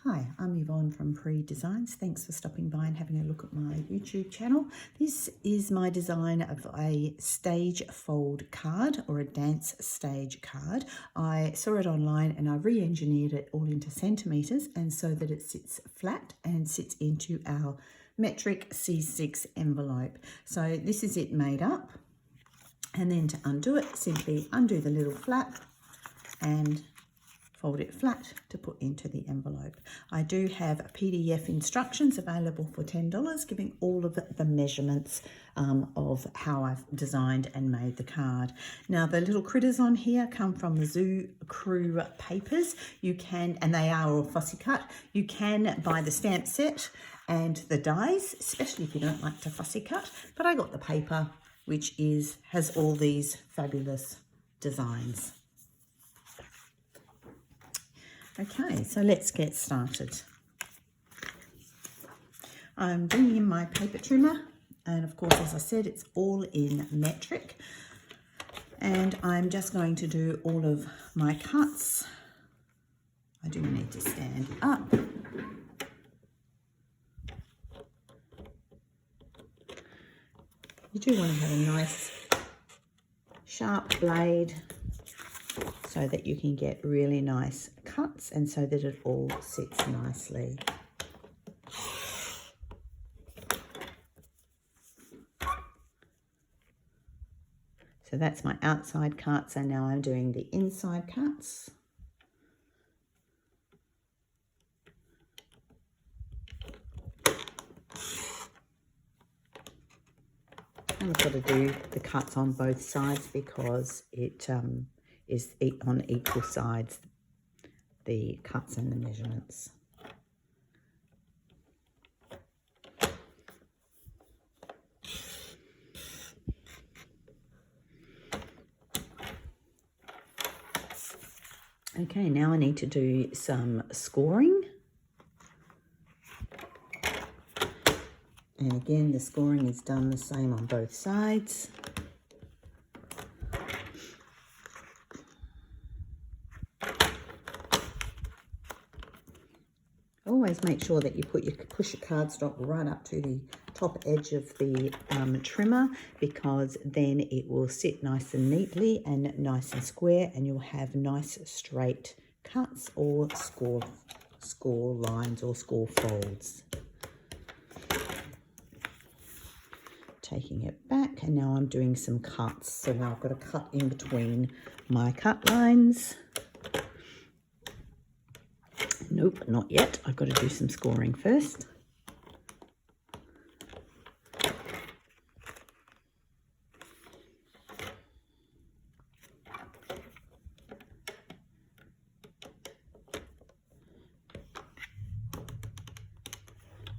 Hi, I'm Yvonne from Pree Designs. Thanks for stopping by and having a look at my YouTube channel. This is my design of a stage fold card or a dance stage card. I saw it online and I re-engineered it all into centimetres and so that it sits flat and sits into our metric C6 envelope. So this is it made up. And then to undo it, simply undo the little flap and fold it flat to put into the envelope. I do have PDF instructions available for $10, giving all of the measurements of how I've designed and made the card. Now the little critters on here come from the Zoo Crew papers. You can, and they are all fussy cut. You can buy the stamp set and the dies, especially if you don't like to fussy cut, but I got the paper, which has all these fabulous designs. Okay, so let's get started. I'm bringing in my paper trimmer, and of course, as I said, it's all in metric. And I'm just going to do all of my cuts. I do need to stand up. You do want to have a nice sharp blade so that you can get really nice cuts and so that it all sits nicely. So that's my outside cuts, and now I'm doing the inside cuts. And I've got to do the cuts on both sides because it is on equal sides, the cuts and the measurements. Okay, now I need to do some scoring. And again, the scoring is done the same on both sides. Always make sure that you push your cardstock right up to the top edge of the trimmer, because then it will sit nice and neatly and nice and square, and you'll have nice straight cuts or score lines or score folds. Taking it back, and now I'm doing some cuts. So now I've got a cut in between my cut lines. Nope, not yet. I've got to do some scoring first.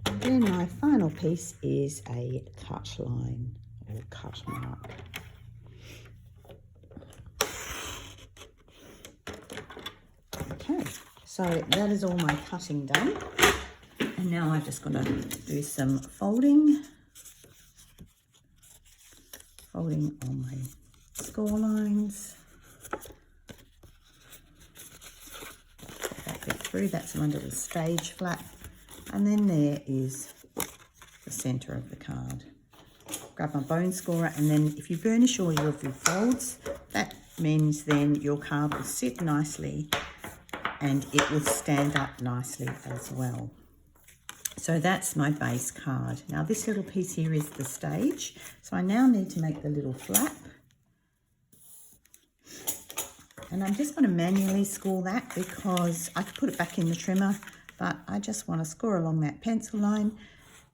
And then my final piece is a cut line or cut mark. Okay. So that is all my cutting done, and now I've just got to do some folding on my score lines. Put that bit through, that's my little stage flap, and then there is the centre of the card. Grab my bone scorer, and then if you burnish all of your folds, that means then your card will sit nicely and it will stand up nicely as well. So that's my base card. Now this little piece here is the stage. So I now need to make the little flap. And I'm just going to manually score that because I could put it back in the trimmer, but I just want to score along that pencil line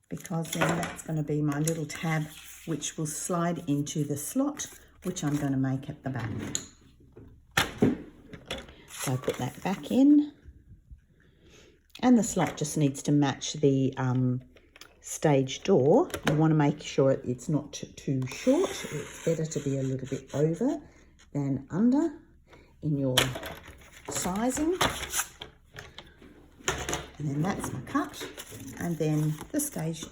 because then that's going to be my little tab which will slide into the slot, which I'm going to make at the back. So I put that back in, and the slot just needs to match the stage door. You want to make sure it's not too short. It's better to be a little bit over than under in your sizing. And then that's my cut, and then the stage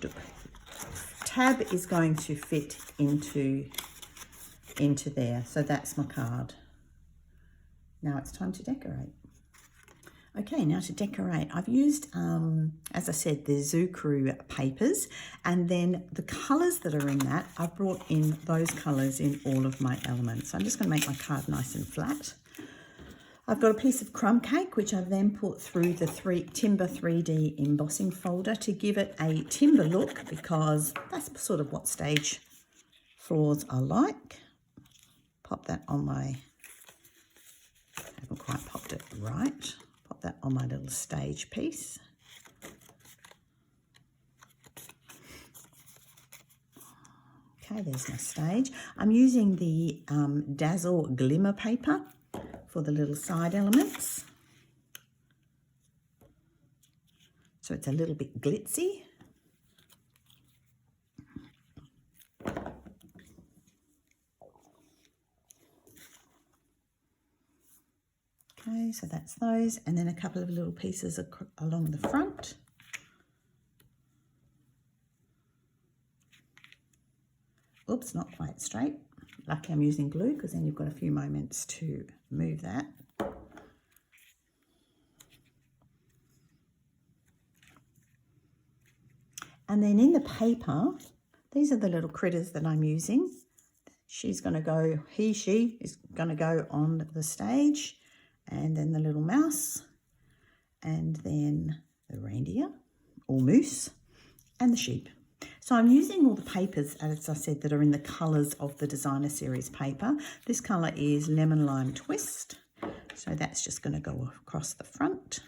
tab is going to fit into there. So that's my card. Now it's time to decorate. Okay, now to decorate, I've used, as I said, the Zucchero papers, and then the colours that are in that, I've brought in those colours in all of my elements. So I'm just going to make my card nice and flat. I've got a piece of Crumb Cake, which I've then put through the Timber 3D embossing folder to give it a timber look, because that's sort of what stage floors are like. Pop that on my, I haven't quite popped it right. Pop that on my little stage piece. Okay, there's my stage. I'm using the Dazzle Glimmer paper for the little side elements. So it's a little bit glitzy. Okay, so that's those, and then a couple of little pieces along the front. Oops, not quite straight. Lucky I'm using glue, because then you've got a few moments to move that. And then in the paper, these are the little critters that I'm using. She's going to go, she is going to go on the stage, and then the little mouse, and then the reindeer or moose, and the sheep. So I'm using all the papers, as I said, that are in the colours of the Designer Series paper. This colour is Lemon Lime Twist. So that's just going to go across the front.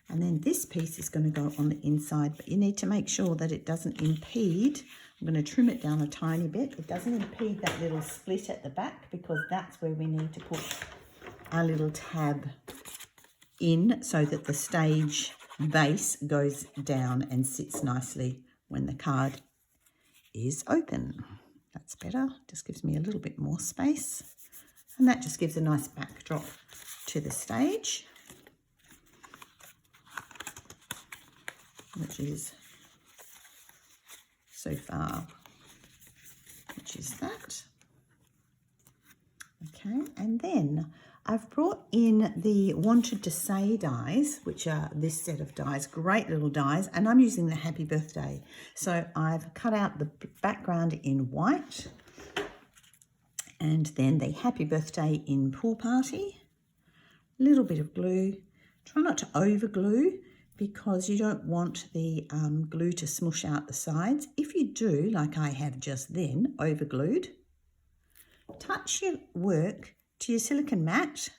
And then this piece is going to go on the inside, but you need to make sure that it doesn't impede. I'm going to trim it down a tiny bit. It doesn't impede that little split at the back, because that's where we need to put our little tab in, so that the stage base goes down and sits nicely when the card is open. That's better. Just gives me a little bit more space. And that just gives a nice backdrop to the stage, which is so far, which is that. Okay, and then I've brought in the Wanted to Say dies, which are this set of dies, great little dies, and I'm using the Happy Birthday. So I've cut out the background in white, and then the Happy Birthday in Pool Party, a little bit of glue. Try not to over glue, because you don't want the glue to smush out the sides. If you do, like I have just then, over glued, touch your work to your silicone mat,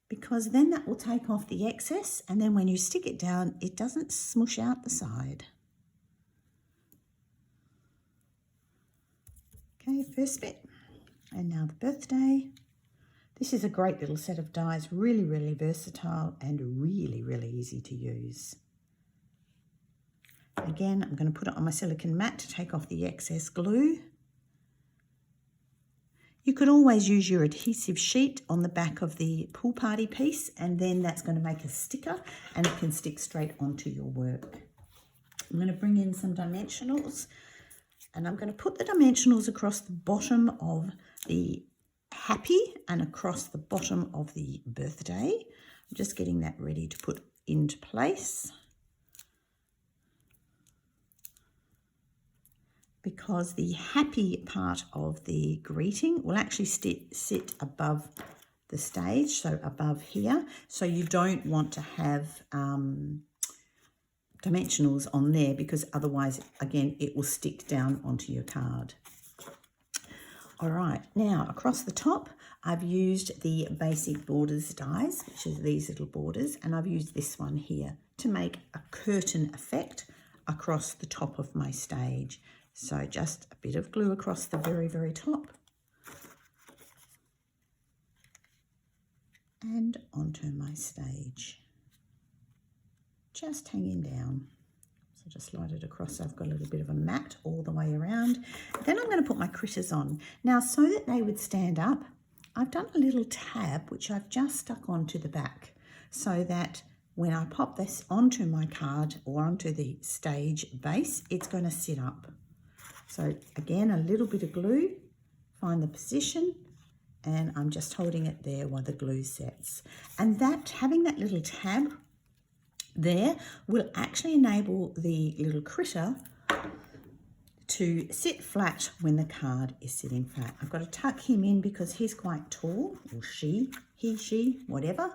because then that will take off the excess, and then when you stick it down, it doesn't smush out the side. Okay, first bit, and now the birthday. This is a great little set of dies, really, really versatile and really, really easy to use. Again, I'm going to put it on my silicone mat to take off the excess glue. You could always use your adhesive sheet on the back of the Pool Party piece, and then that's going to make a sticker and it can stick straight onto your work. I'm going to bring in some dimensionals, and I'm going to put the dimensionals across the bottom of the Happy and across the bottom of the Birthday. I'm just getting that ready to put into place, because the Happy part of the greeting will actually sit above the stage, so above here. So you don't want to have dimensionals on there, because otherwise, again, it will stick down onto your card. All right, now across the top, I've used the Basic Borders dies, which is these little borders, and I've used this one here to make a curtain effect across the top of my stage. So just a bit of glue across the very, very top, and onto my stage, just hanging down. So just slide it across, so I've got a little bit of a mat all the way around. Then I'm going to put my critters on. Now, so that they would stand up, I've done a little tab which I've just stuck onto the back, so that when I pop this onto my card or onto the stage base, it's going to sit up. So again, a little bit of glue, find the position, and I'm just holding it there while the glue sets. And that, having that little tab there, will actually enable the little critter to sit flat when the card is sitting flat. I've got to tuck him in because he's quite tall, or she, he, she, whatever.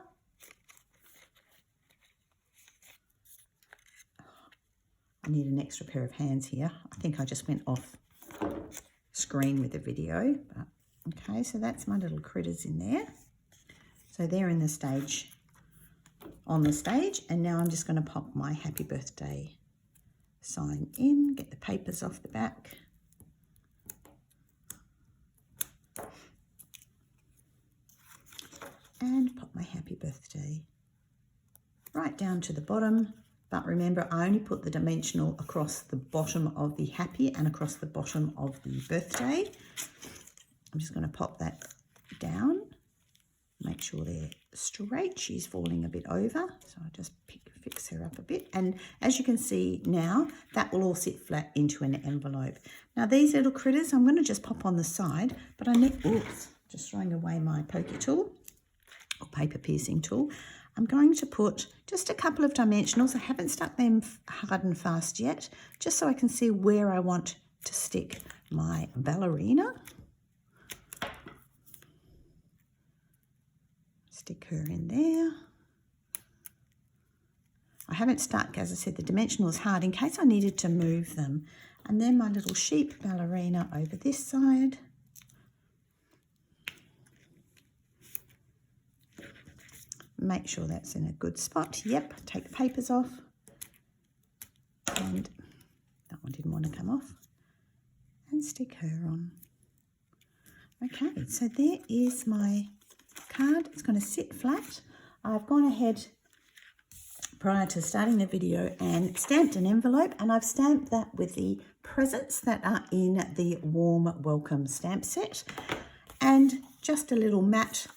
I need an extra pair of hands here. I think I just went off screen with the video. But, okay, so that's my little critters in there. So they're in the stage, on the stage, and now I'm just going to pop my happy birthday sign in, get the papers off the back. And pop my happy birthday right down to the bottom. But remember, I only put the dimensional across the bottom of the happy and across the bottom of the birthday. I'm just going to pop that down, make sure they're straight. She's falling a bit over, so I just fix her up a bit. And as you can see now, that will all sit flat into an envelope. Now these little critters, I'm going to just pop on the side, but I need, oops, just throwing away my poker tool or paper piercing tool. I'm going to put just a couple of dimensionals. I haven't stuck them hard and fast yet, just so I can see where I want to stick my ballerina. Stick her in there. I haven't stuck, as I said, the dimensionals hard in case I needed to move them. And then my little sheep ballerina over this side. Make sure that's in a good spot. Yep, take the papers off. And that one didn't want to come off. And stick her on. Okay, so there is my card. It's going to sit flat. I've gone ahead prior to starting the video and stamped an envelope, and I've stamped that with the presents that are in the warm welcome stamp set, and just a little mat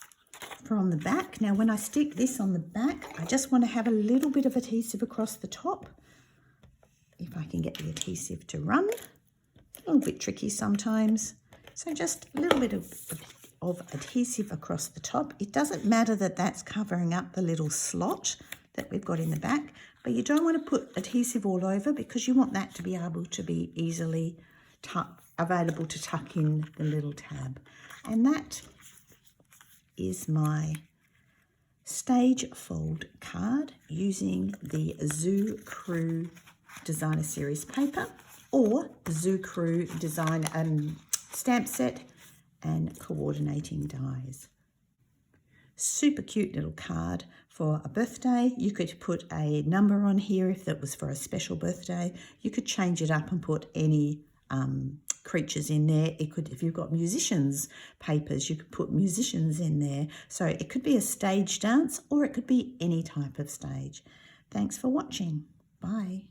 from the back. Now when I stick this on the back, I just want to have a little bit of adhesive across the top, if I can get the adhesive to run. A little bit tricky sometimes, so just a little bit of adhesive across the top. It doesn't matter that that's covering up the little slot that we've got in the back, but you don't want to put adhesive all over because you want that to be able to be easily available to tuck in the little tab. And that is stage fold card using the Zoo Crew Designer Series paper or Zoo Crew Design stamp set and coordinating dies. Super cute little card for a birthday. You could put a number on here if that was for a special birthday. You could change it up and put any creatures in there. It could, if you've got musicians papers, you could put musicians in there. So it could be a stage dance or it could be any type of stage. Thanks for watching. Bye.